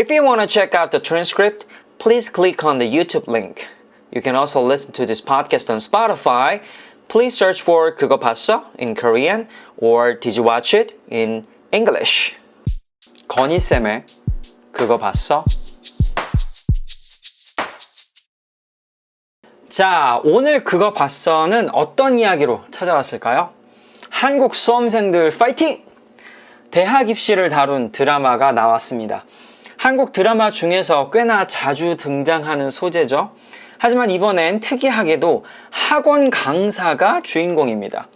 If you want to check out the transcript, please click on the YouTube link. You can also listen to this podcast on Spotify. Please search for 그거 봤어? in Korean or Did you watch it? in English. 건희쌤의 그거 봤어? 자, 오늘 그거 봤어는 어떤 이야기로 찾아왔을까요? 한국 수험생들 파이팅! 대학 입시를 다룬 드라마가 나왔습니다. 한국 드라마 중에서 꽤나 자주 등장하는 소재죠. 하지만 이번엔 특이하게도 학원 강사가 주인공입니다.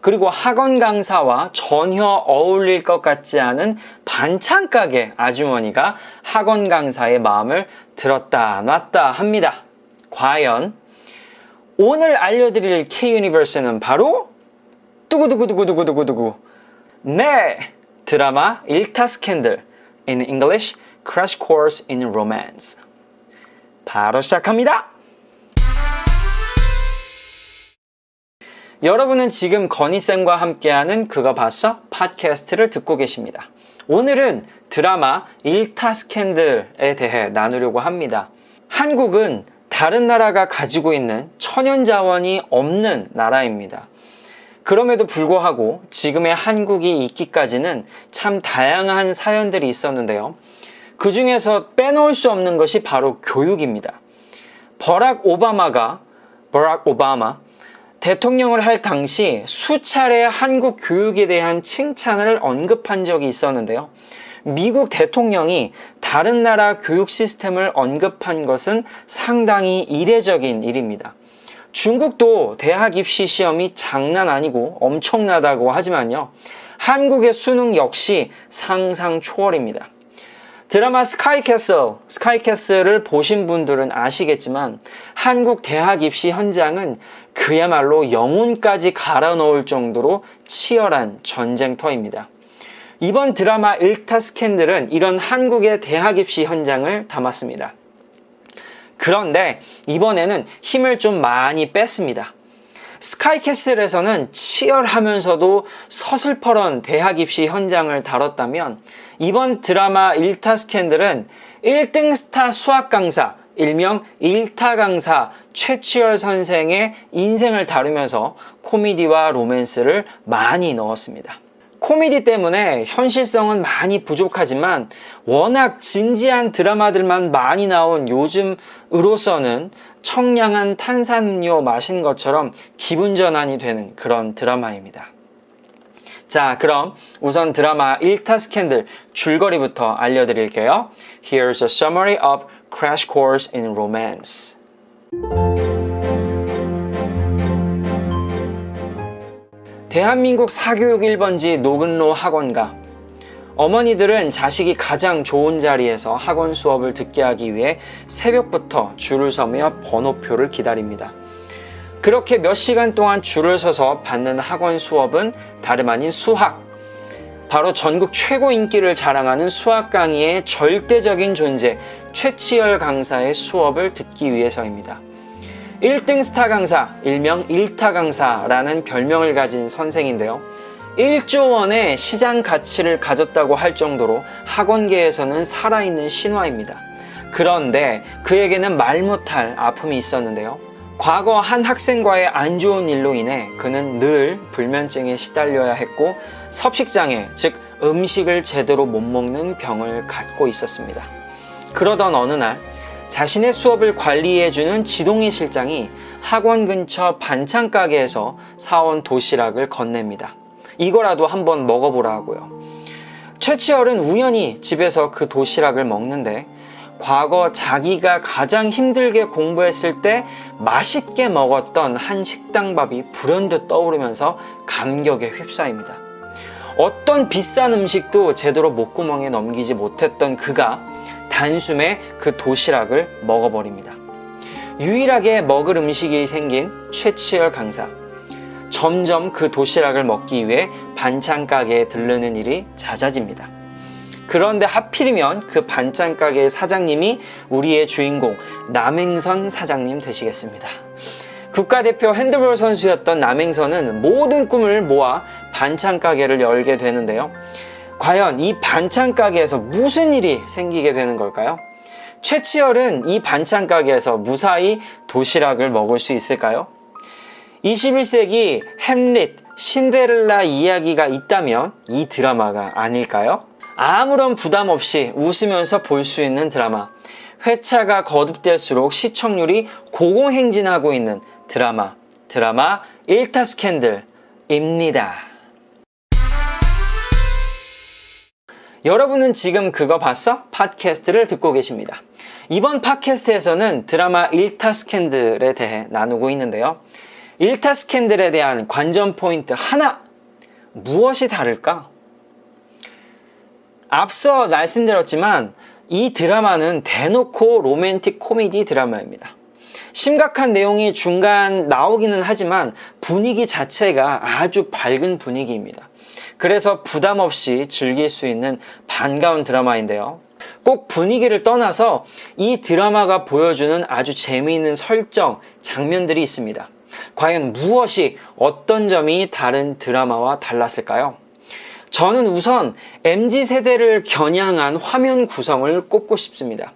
그리고 학원 강사와 전혀 어울릴 것 같지 않은 반찬가게 아주머니가 학원 강사의 마음을 들었다 놨다 합니다. 과연 오늘 알려드릴 K-유니버스는 바로 두구두구두구두구두구 네! 드라마 일타 스캔들 in English Crash Course in Romance 바로 시작합니다. 여러분은 지금 건희쌤과 함께하는 그거 봤어? 팟캐스트를 듣고 계십니다. 오늘은 드라마 일타 스캔들에 대해 나누려고 합니다. 한국은 다른 나라가 가지고 있는 천연 자원이 없는 나라입니다. 그럼에도 불구하고 지금의 한국이 있기까지는 참 다양한 사연들이 있었는데요. 그 중에서 빼놓을 수 없는 것이 바로 교육입니다. 버락 오바마 대통령을 할 당시 수차례 한국 교육에 대한 칭찬을 언급한 적이 있었는데요. 미국 대통령이 다른 나라 교육 시스템을 언급한 것은 상당히 이례적인 일입니다. 중국도 대학 입시 시험이 장난 아니고 엄청나다고 하지만요. 한국의 수능 역시 상상 초월입니다. 드라마 스카이캐슬을 보신 분들은 아시겠지만 한국 대학 입시 현장은 그야말로 영혼까지 갈아 넣을 정도로 치열한 전쟁터입니다. 이번 드라마 일타 스캔들은 이런 한국의 대학 입시 현장을 담았습니다. 그런데 이번에는 힘을 좀 많이 뺐습니다. 스카이캐슬에서는 치열하면서도 서슬퍼런 대학 입시 현장을 다뤘다면 이번 드라마 일타 스캔들은 1등 스타 수학 강사, 일명 일타 강사 최치열 선생의 인생을 다루면서 코미디와 로맨스를 많이 넣었습니다. 코미디 때문에 현실성은 많이 부족하지만 워낙 진지한 드라마들만 많이 나온 요즘으로서는 청량한 탄산음료 마신 것처럼 기분 전환이 되는 그런 드라마입니다. 자, 그럼 우선 드라마 일타 스캔들 줄거리부터 알려드릴게요. Here's a summary of Crash Course in Romance. 대한민국 사교육 1번지 노근로 학원가. 어머니들은 자식이 가장 좋은 자리에서 학원 수업을 듣게 하기 위해 새벽부터 줄을 서며 번호표를 기다립니다. 그렇게 몇 시간 동안 줄을 서서 받는 학원 수업은 다름 아닌 수학. 바로 전국 최고 인기를 자랑하는 수학 강의의 절대적인 존재 최치열 강사의 수업을 듣기 위해서입니다. 1등 스타 강사, 일명 일타 강사라는 별명을 가진 선생인데요. 1조 원의 시장 가치를 가졌다고 할 정도로 학원계에서는 살아있는 신화입니다. 그런데 그에게는 말 못할 아픔이 있었는데요. 과거 한 학생과의 안 좋은 일로 인해 그는 늘 불면증에 시달려야 했고 섭식장애, 즉 음식을 제대로 못 먹는 병을 갖고 있었습니다. 그러던 어느 날 자신의 수업을 관리해주는 지동희 실장이 학원 근처 반찬 가게에서 사온 도시락을 건넵니다. 이거라도 한번 먹어보라고요. 최치열은 우연히 집에서 그 도시락을 먹는데 과거 자기가 가장 힘들게 공부했을 때 맛있게 먹었던 한 식당밥이 불현듯 떠오르면서 감격에 휩싸입니다. 어떤 비싼 음식도 제대로 목구멍에 넘기지 못했던 그가 단숨에 그 도시락을 먹어버립니다. 유일하게 먹을 음식이 생긴 최치열 강사. 점점 그 도시락을 먹기 위해 반찬 가게에 들르는 일이 잦아집니다. 그런데 하필이면 그 반찬 가게의 사장님이 우리의 주인공 남행선 사장님 되시겠습니다. 국가대표 핸드볼 선수였던 남행선은 모든 꿈을 모아 반찬 가게를 열게 되는데요. 과연 이 반찬 가게에서 무슨 일이 생기게 되는 걸까요? 최치열은 이 반찬 가게에서 무사히 도시락을 먹을 수 있을까요? 21세기 햄릿, 신데렐라 이야기가 있다면 이 드라마가 아닐까요? 아무런 부담 없이 웃으면서 볼 수 있는 드라마. 회차가 거듭될수록 시청률이 고공행진하고 있는 드라마 1타 스캔들입니다. 여러분은 지금 그거 봤어? 팟캐스트를 듣고 계십니다. 이번 팟캐스트에서는 드라마 1타 스캔들에 대해 나누고 있는데요. 1타 스캔들에 대한 관전 포인트 하나! 무엇이 다를까? 앞서 말씀드렸지만 이 드라마는 대놓고 로맨틱 코미디 드라마입니다. 심각한 내용이 중간 나오기는 하지만 분위기 자체가 아주 밝은 분위기입니다. 그래서 부담 없이 즐길 수 있는 반가운 드라마인데요. 꼭 분위기를 떠나서 이 드라마가 보여주는 아주 재미있는 설정, 장면들이 있습니다. 과연 무엇이, 어떤 점이 다른 드라마와 달랐을까요? 저는 우선 MZ세대를 겨냥한 화면 구성을 꼽고 싶습니다.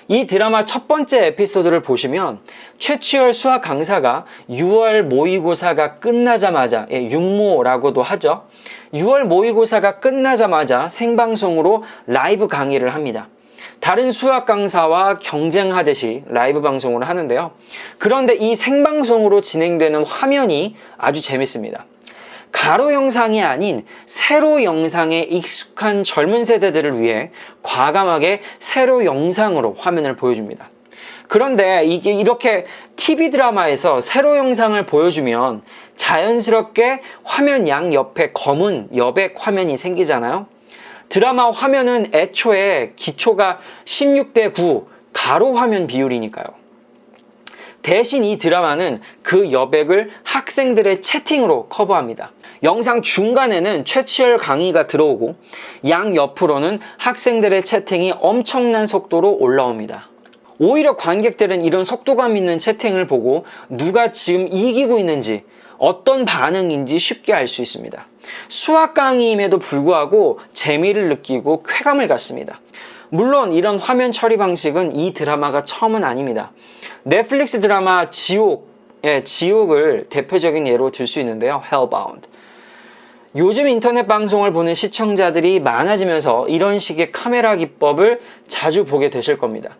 이 드라마 첫 번째 에피소드를 보시면 최치열 수학 강사가 6월 모의고사가 끝나자마자, 육모라고도 하죠. 6월 모의고사가 끝나자마자 생방송으로 라이브 강의를 합니다. 다른 수학 강사와 경쟁하듯이 라이브 방송을 하는데요. 그런데 이 생방송으로 진행되는 화면이 아주 재밌습니다. 가로 영상이 아닌 세로 영상에 익숙한 젊은 세대들을 위해 과감하게 세로 영상으로 화면을 보여줍니다. 그런데 이게 이렇게 TV 드라마에서 세로 영상을 보여주면 자연스럽게 화면 양 옆에 검은 여백 화면이 생기잖아요. 드라마 화면은 애초에 기초가 16대 9 가로 화면 비율이니까요. 대신 이 드라마는 그 여백을 학생들의 채팅으로 커버합니다. 영상 중간에는 최치열 강의가 들어오고 양 옆으로는 학생들의 채팅이 엄청난 속도로 올라옵니다. 오히려 관객들은 이런 속도감 있는 채팅을 보고 누가 지금 이기고 있는지, 어떤 반응인지 쉽게 알 수 있습니다. 수학 강의임에도 불구하고 재미를 느끼고 쾌감을 갖습니다. 물론 이런 화면 처리 방식은 이 드라마가 처음은 아닙니다. 넷플릭스 드라마 지옥을 대표적인 예로 들 수 있는데요. Hellbound. 요즘 인터넷 방송을 보는 시청자들이 많아지면서 이런 식의 카메라 기법을 자주 보게 되실 겁니다.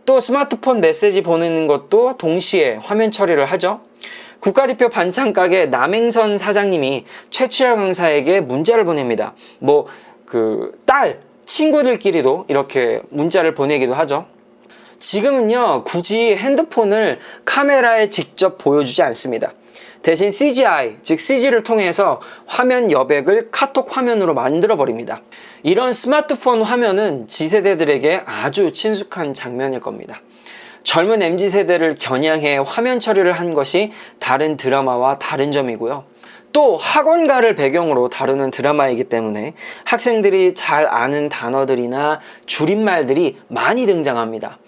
또 스마트폰 메시지 보내는 것도 동시에 화면 처리를 하죠. 국가대표 반찬 가게 남행선 사장님이 최치열 강사에게 문자를 보냅니다. 친구들끼리도 이렇게 문자를 보내기도 하죠. 지금은요, 굳이 핸드폰을 카메라에 직접 보여주지 않습니다. 대신 CGI, 즉 CG를 통해서 화면 여백을 카톡 화면으로 만들어 버립니다. 이런 스마트폰 화면은 Z세대들에게 아주 친숙한 장면일 겁니다. 젊은 MZ세대를 겨냥해 화면 처리를 한 것이 다른 드라마와 다른 점이고요. 또 학원가를 배경으로 다루는 드라마이기 때문에 학생들이 잘 아는 단어들이나 줄임말들이 많이 등장합니다.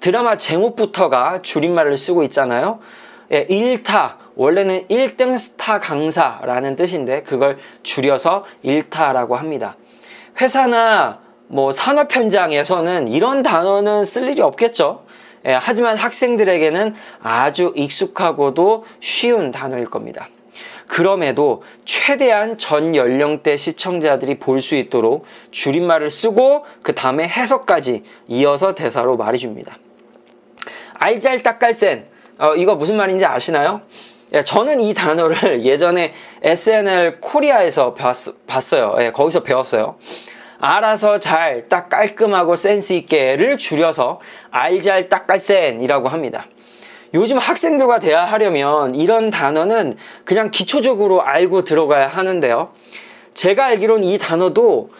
드라마 제목부터가 줄임말을 쓰고 있잖아요. 1타, 원래는 1등 스타 강사라는 뜻인데 그걸 줄여서 1타라고 합니다. 회사나 산업 현장에서는 이런 단어는 쓸 일이 없겠죠. 하지만 학생들에게는 아주 익숙하고도 쉬운 단어일 겁니다. 그럼에도 최대한 전 연령대 시청자들이 볼 수 있도록 줄임말을 쓰고 그 다음에 해석까지 이어서 대사로 말해줍니다. 알잘딱깔센, 이거 무슨 말인지 아시나요? 저는 이 단어를 예전에 SNL 코리아에서 봤어요. 거기서 배웠어요. 알아서 잘, 딱 깔끔하고 센스 있게를 줄여서 알잘딱깔센이라고 합니다. 요즘 학생들과 대화하려면 이런 단어는 그냥 기초적으로 알고 들어가야 하는데요. 제가 알기로는 이 단어도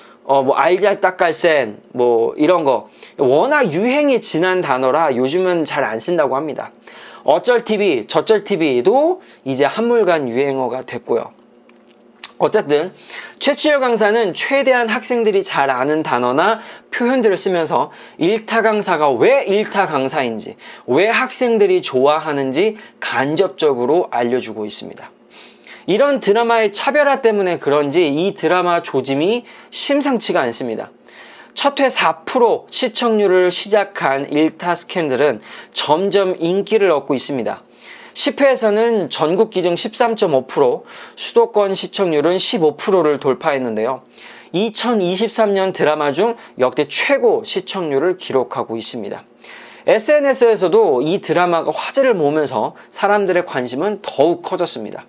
알잘딱깔센 이런 거 워낙 유행이 지난 단어라 요즘은 잘 안 쓴다고 합니다. 어쩔TV, 저쩔TV도 이제 한물간 유행어가 됐고요. 어쨌든 최치열 강사는 최대한 학생들이 잘 아는 단어나 표현들을 쓰면서 1타 강사가 왜 1타 강사인지, 왜 학생들이 좋아하는지 간접적으로 알려주고 있습니다. 이런 드라마의 차별화 때문에 그런지 이 드라마 조짐이 심상치가 않습니다. 첫 회 4% 시청률을 시작한 일타 스캔들은 점점 인기를 얻고 있습니다. 10회에서는 전국 기준 13.5%, 수도권 시청률은 15%를 돌파했는데요. 2023년 드라마 중 역대 최고 시청률을 기록하고 있습니다. SNS에서도 이 드라마가 화제를 모으면서 사람들의 관심은 더욱 커졌습니다.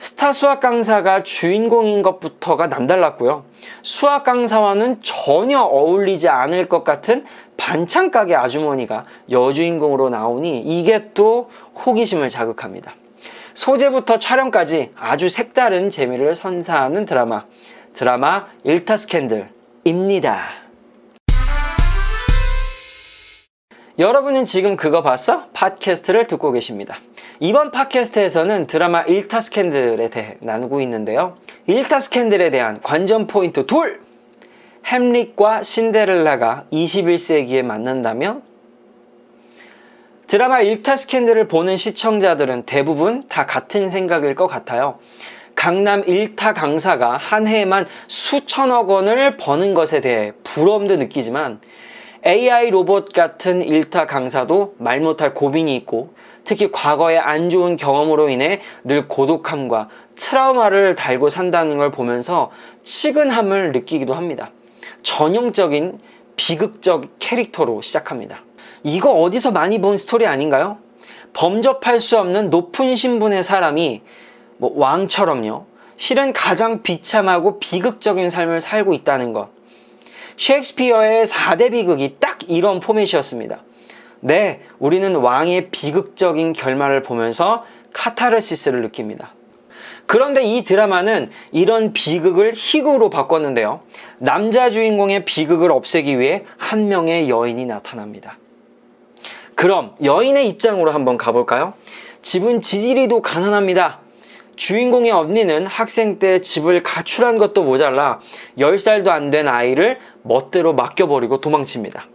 스타 수학 강사가 주인공인 것부터가 남달랐고요. 수학 강사와는 전혀 어울리지 않을 것 같은 반찬 가게 아주머니가 여주인공으로 나오니 이게 또 호기심을 자극합니다. 소재부터 촬영까지 아주 색다른 재미를 선사하는 드라마 일타 스캔들입니다. 여러분은 지금 그거 봤어? 팟캐스트를 듣고 계십니다. 이번 팟캐스트에서는 드라마 일타 스캔들에 대해 나누고 있는데요. 일타 스캔들에 대한 관전 포인트 2! 햄릿과 신데렐라가 21세기에 만난다면? 드라마 일타 스캔들을 보는 시청자들은 대부분 다 같은 생각일 것 같아요. 강남 일타 강사가 한 해에만 수천억 원을 버는 것에 대해 부러움도 느끼지만 AI 로봇 같은 일타 강사도 말 못할 고민이 있고 특히 과거의 안 좋은 경험으로 인해 늘 고독함과 트라우마를 달고 산다는 걸 보면서 치근함을 느끼기도 합니다. 전형적인 비극적 캐릭터로 시작합니다. 이거 어디서 많이 본 스토리 아닌가요? 범접할 수 없는 높은 신분의 사람이 왕처럼요. 실은 가장 비참하고 비극적인 삶을 살고 있다는 것. 셰익스피어의 4대 비극이 딱 이런 포맷이었습니다. 네, 우리는 왕의 비극적인 결말을 보면서 카타르시스를 느낍니다. 그런데 이 드라마는 이런 비극을 희극으로 바꿨는데요. 남자 주인공의 비극을 없애기 위해 한 명의 여인이 나타납니다. 그럼 여인의 입장으로 한번 가볼까요? 집은 지지리도 가난합니다. 주인공의 언니는 학생 때 집을 가출한 것도 모자라 10살도 안 된 아이를 멋대로 맡겨버리고 도망칩니다.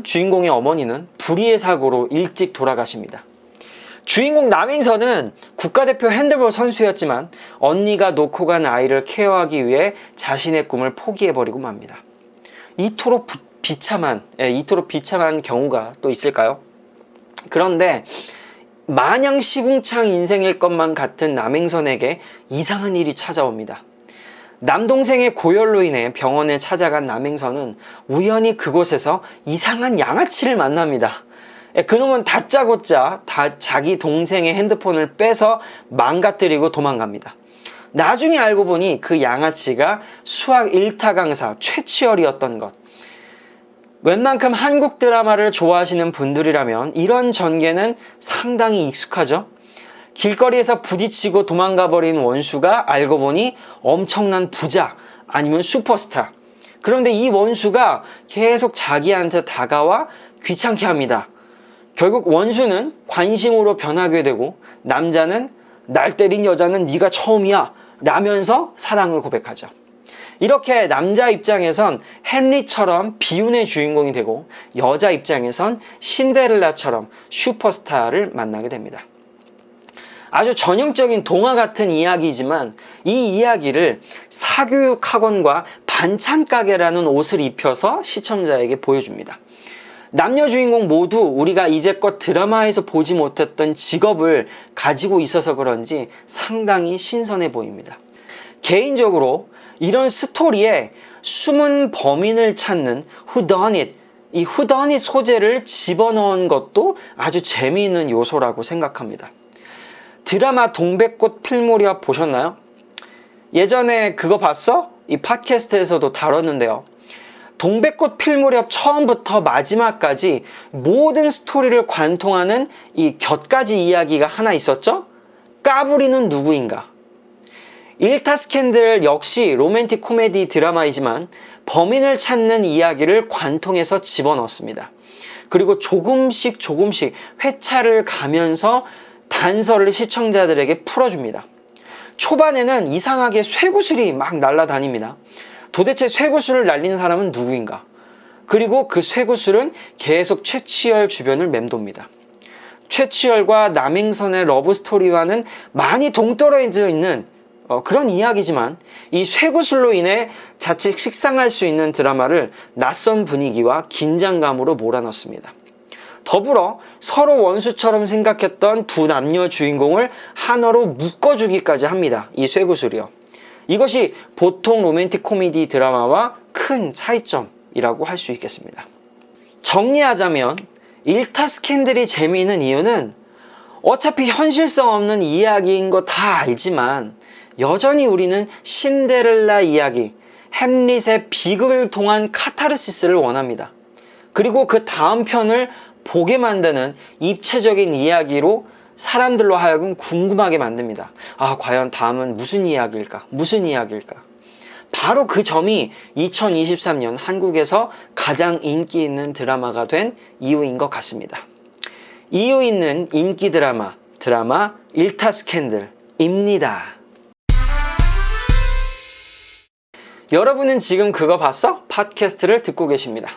주인공의 어머니는 불의의 사고로 일찍 돌아가십니다. 주인공 남행선은 국가대표 핸드볼 선수였지만 언니가 놓고 간 아이를 케어하기 위해 자신의 꿈을 포기해버리고 맙니다. 이토록 비참한 경우가 또 있을까요? 그런데 마냥 시궁창 인생일 것만 같은 남행선에게 이상한 일이 찾아옵니다. 남동생의 고열로 인해 병원에 찾아간 남행선은 우연히 그곳에서 이상한 양아치를 만납니다. 그놈은 다짜고짜 자기 동생의 핸드폰을 빼서 망가뜨리고 도망갑니다. 나중에 알고 보니 그 양아치가 수학 일타 강사 최치열이었던 것. 웬만큼 한국 드라마를 좋아하시는 분들이라면 이런 전개는 상당히 익숙하죠. 길거리에서 부딪히고 도망가버린 원수가 알고 보니 엄청난 부자 아니면 슈퍼스타. 그런데 이 원수가 계속 자기한테 다가와 귀찮게 합니다. 결국 원수는 관심으로 변하게 되고 남자는 날 때린 여자는 네가 처음이야 라면서 사랑을 고백하죠. 이렇게 남자 입장에선 헨리처럼 비운의 주인공이 되고 여자 입장에선 신데렐라처럼 슈퍼스타를 만나게 됩니다. 아주 전형적인 동화 같은 이야기지만 이 이야기를 사교육 학원과 반찬 가게라는 옷을 입혀서 시청자에게 보여줍니다. 남녀 주인공 모두 우리가 이제껏 드라마에서 보지 못했던 직업을 가지고 있어서 그런지 상당히 신선해 보입니다. 개인적으로 이런 스토리에 숨은 범인을 찾는 whodunit, 이 whodunit 소재를 집어넣은 것도 아주 재미있는 요소라고 생각합니다. 드라마 동백꽃 필무렵 보셨나요? 예전에 그거 봤어? 이 팟캐스트에서도 다뤘는데요. 동백꽃 필무렵 처음부터 마지막까지 모든 스토리를 관통하는 이 곁가지 이야기가 하나 있었죠? 까불이는 누구인가? 일타 스캔들 역시 로맨틱 코미디 드라마이지만 범인을 찾는 이야기를 관통해서 집어넣습니다. 그리고 조금씩 회차를 가면서 단서를 시청자들에게 풀어줍니다. 초반에는 이상하게 쇠구슬이 막 날아다닙니다. 도대체 쇠구슬을 날린 사람은 누구인가? 그리고 그 쇠구슬은 계속 최치열 주변을 맴돕니다. 최치열과 남행선의 러브스토리와는 많이 동떨어져 있는 그런 이야기지만 이 쇠구슬로 인해 자칫 식상할 수 있는 드라마를 낯선 분위기와 긴장감으로 몰아넣습니다. 더불어 서로 원수처럼 생각했던 두 남녀 주인공을 하나로 묶어주기까지 합니다. 이 쇠구슬이요. 이것이 보통 로맨틱 코미디 드라마와 큰 차이점이라고 할 수 있겠습니다. 정리하자면 일타 스캔들이 재미있는 이유는 어차피 현실성 없는 이야기인 거 다 알지만 여전히 우리는 신데렐라 이야기, 햄릿의 비극을 통한 카타르시스를 원합니다. 그리고 그 다음 편을 보게 만드는 입체적인 이야기로 사람들로 하여금 궁금하게 만듭니다. 아, 과연 다음은 무슨 이야기일까? 무슨 이야기일까? 바로 그 점이 2023년 한국에서 가장 인기 있는 드라마가 된 이유인 것 같습니다. 이유 있는 인기 드라마 일타 스캔들입니다. 여러분은 지금 그거 봤어? 팟캐스트를 듣고 계십니다.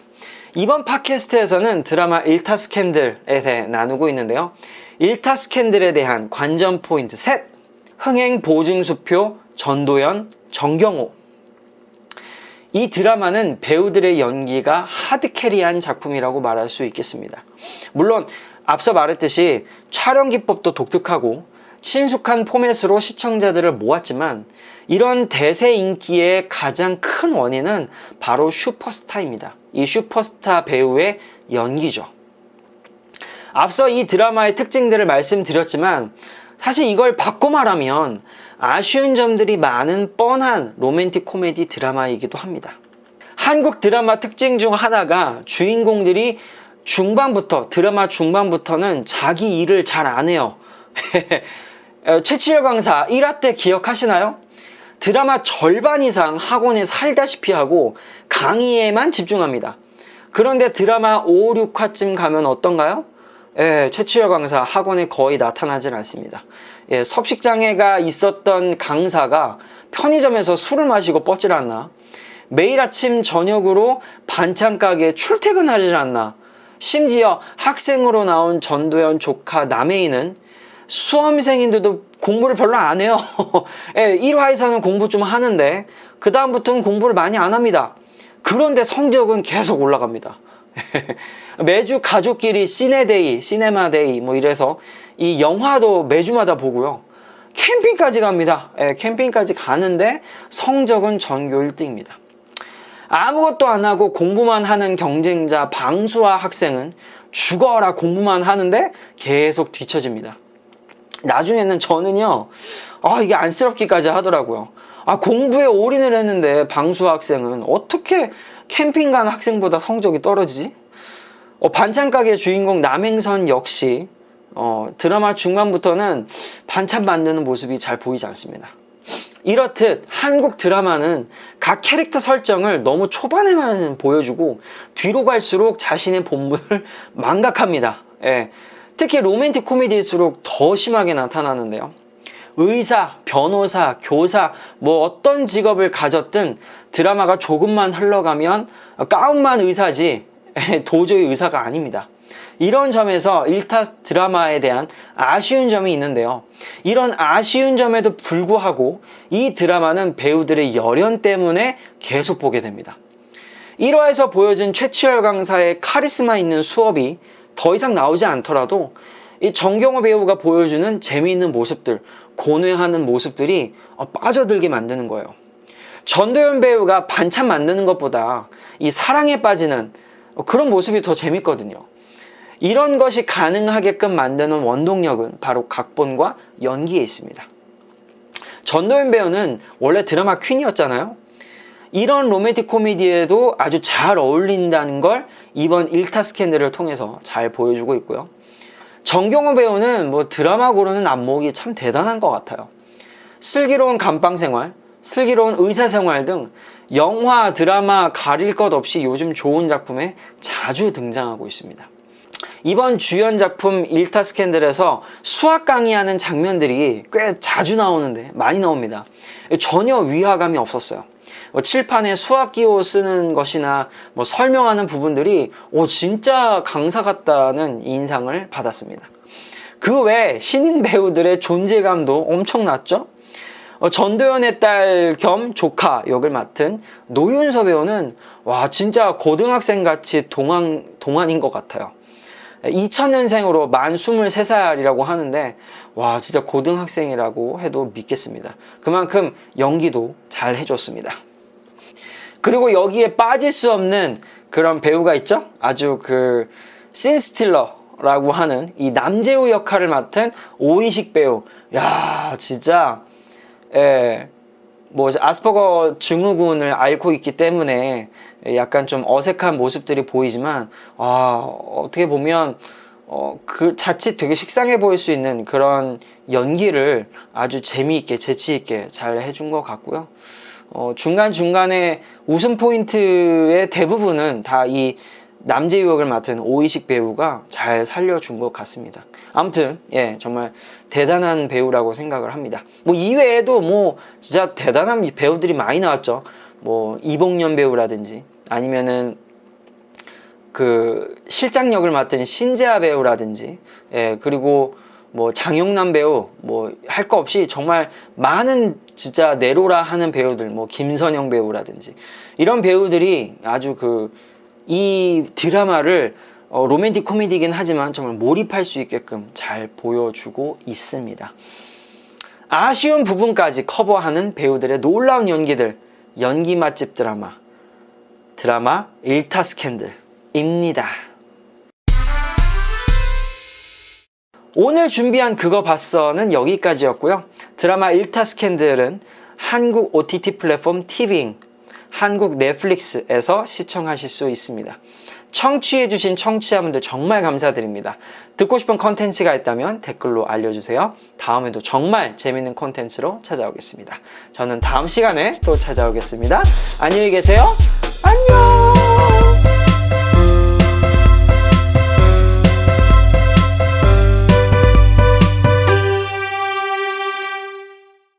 이번 팟캐스트에서는 드라마 일타 스캔들에 대해 나누고 있는데요. 일타 스캔들에 대한 관전 포인트 셋! 흥행 보증수표 전도연, 정경호. 이 드라마는 배우들의 연기가 하드캐리한 작품이라고 말할 수 있겠습니다. 물론 앞서 말했듯이 촬영 기법도 독특하고 친숙한 포맷으로 시청자들을 모았지만 이런 대세 인기의 가장 큰 원인은 바로 슈퍼스타입니다. 이 슈퍼스타 배우의 연기죠. 앞서 이 드라마의 특징들을 말씀드렸지만 사실 이걸 바꿔 말하면 아쉬운 점들이 많은 뻔한 로맨틱 코미디 드라마이기도 합니다. 한국 드라마 특징 중 하나가 주인공들이 드라마 중반부터는 자기 일을 잘 안 해요. 최치열 강사 1화 때 기억하시나요? 드라마 절반 이상 학원에 살다시피 하고 강의에만 집중합니다. 그런데 드라마 5, 6화쯤 가면 어떤가요? 최치열 강사 학원에 거의 나타나질 않습니다. 섭식장애가 있었던 강사가 편의점에서 술을 마시고 뻗질 않나? 매일 아침 저녁으로 반찬 가게에 출퇴근하지 않나? 심지어 학생으로 나온 전도연 조카 남혜인은 수험생인데도 공부를 별로 안 해요. 1화에서는 공부 좀 하는데 그 다음부터는 공부를 많이 안 합니다. 그런데 성적은 계속 올라갑니다. 매주 가족끼리 시네마데이 뭐 이래서 이 영화도 매주마다 보고요. 캠핑까지 갑니다. 캠핑까지 가는데 성적은 전교 1등입니다. 아무것도 안 하고 공부만 하는 경쟁자 방수아 학생은 죽어라 공부만 하는데 계속 뒤처집니다. 나중에는 저는요, 이게 안쓰럽기까지 하더라고요. 공부에 올인을 했는데 방수아 학생은 어떻게 캠핑 간 학생보다 성적이 떨어지지? 반찬 가게 주인공 남행선 역시 드라마 중반부터는 반찬 만드는 모습이 잘 보이지 않습니다. 이렇듯 한국 드라마는 각 캐릭터 설정을 너무 초반에만 보여주고 뒤로 갈수록 자신의 본분을 망각합니다. 특히 로맨틱 코미디일수록 더 심하게 나타나는데요. 의사, 변호사, 교사 뭐 어떤 직업을 가졌든 드라마가 조금만 흘러가면 가운만 의사지 도저히 의사가 아닙니다. 이런 점에서 일타 드라마에 대한 아쉬운 점이 있는데요. 이런 아쉬운 점에도 불구하고 이 드라마는 배우들의 열연 때문에 계속 보게 됩니다. 1화에서 보여준 최치열 강사의 카리스마 있는 수업이 더 이상 나오지 않더라도 이 정경호 배우가 보여주는 재미있는 모습들, 고뇌하는 모습들이 빠져들게 만드는 거예요. 전도연 배우가 반찬 만드는 것보다 이 사랑에 빠지는 그런 모습이 더 재밌거든요. 이런 것이 가능하게끔 만드는 원동력은 바로 각본과 연기에 있습니다. 전도연 배우는 원래 드라마 퀸이었잖아요. 이런 로맨틱 코미디에도 아주 잘 어울린다는 걸 이번 일타 스캔들을 통해서 잘 보여주고 있고요. 정경호 배우는 뭐 드라마 고르는 안목이 참 대단한 것 같아요. 슬기로운 감방생활, 슬기로운 의사생활 등 영화, 드라마 가릴 것 없이 요즘 좋은 작품에 자주 등장하고 있습니다. 이번 주연 작품 일타 스캔들에서 수학 강의하는 장면들이 꽤 자주 나오는데 많이 나옵니다. 전혀 위화감이 없었어요. 칠판에 수학 기호 쓰는 것이나 설명하는 부분들이 진짜 강사 같다는 인상을 받았습니다. 그 외 신인 배우들의 존재감도 엄청났죠. 전도연의 딸 겸 조카 역을 맡은 노윤서 배우는 와 진짜 고등학생 같이 동안인 것 같아요. 2000년생으로 만 23살이라고 하는데 와 진짜 고등학생이라고 해도 믿겠습니다. 그만큼 연기도 잘 해줬습니다. 그리고 여기에 빠질 수 없는 그런 배우가 있죠. 아주 그 씬스틸러라고 하는 이 남재우 역할을 맡은 오이식 배우. 야 진짜 뭐 아스퍼거 증후군을 앓고 있기 때문에 약간 좀 어색한 모습들이 보이지만 어떻게 보면 그 자칫 되게 식상해 보일 수 있는 그런 연기를 아주 재미있게 재치있게 잘 해준 것 같고요. 중간중간에 웃음 포인트의 대부분은 다 이 남재유 역을 맡은 오이식 배우가 잘 살려준 것 같습니다. 아무튼 정말 대단한 배우라고 생각을 합니다. 뭐 이외에도 뭐 진짜 대단한 배우들이 많이 나왔죠. 뭐 이봉년 배우라든지 아니면은 그 실장 역을 맡은 신재하 배우라든지 그리고 뭐 장용남 배우 뭐 할 거 없이 정말 많은 진짜 내로라 하는 배우들 뭐 김선영 배우라든지 이런 배우들이 아주 이 드라마를 로맨틱 코미디이긴 하지만 정말 몰입할 수 있게끔 잘 보여주고 있습니다. 아쉬운 부분까지 커버하는 배우들의 놀라운 연기들, 연기 맛집 드라마 일타 스캔들입니다. 오늘 준비한 그거 봤어는 여기까지였고요. 드라마 일타 스캔들은 한국 OTT 플랫폼 티빙, 한국 넷플릭스에서 시청하실 수 있습니다. 청취해주신 청취자분들 정말 감사드립니다. 듣고 싶은 컨텐츠가 있다면 댓글로 알려주세요. 다음에도 정말 재밌는 컨텐츠로 찾아오겠습니다. 저는 다음 시간에 또 찾아오겠습니다. 안녕히 계세요.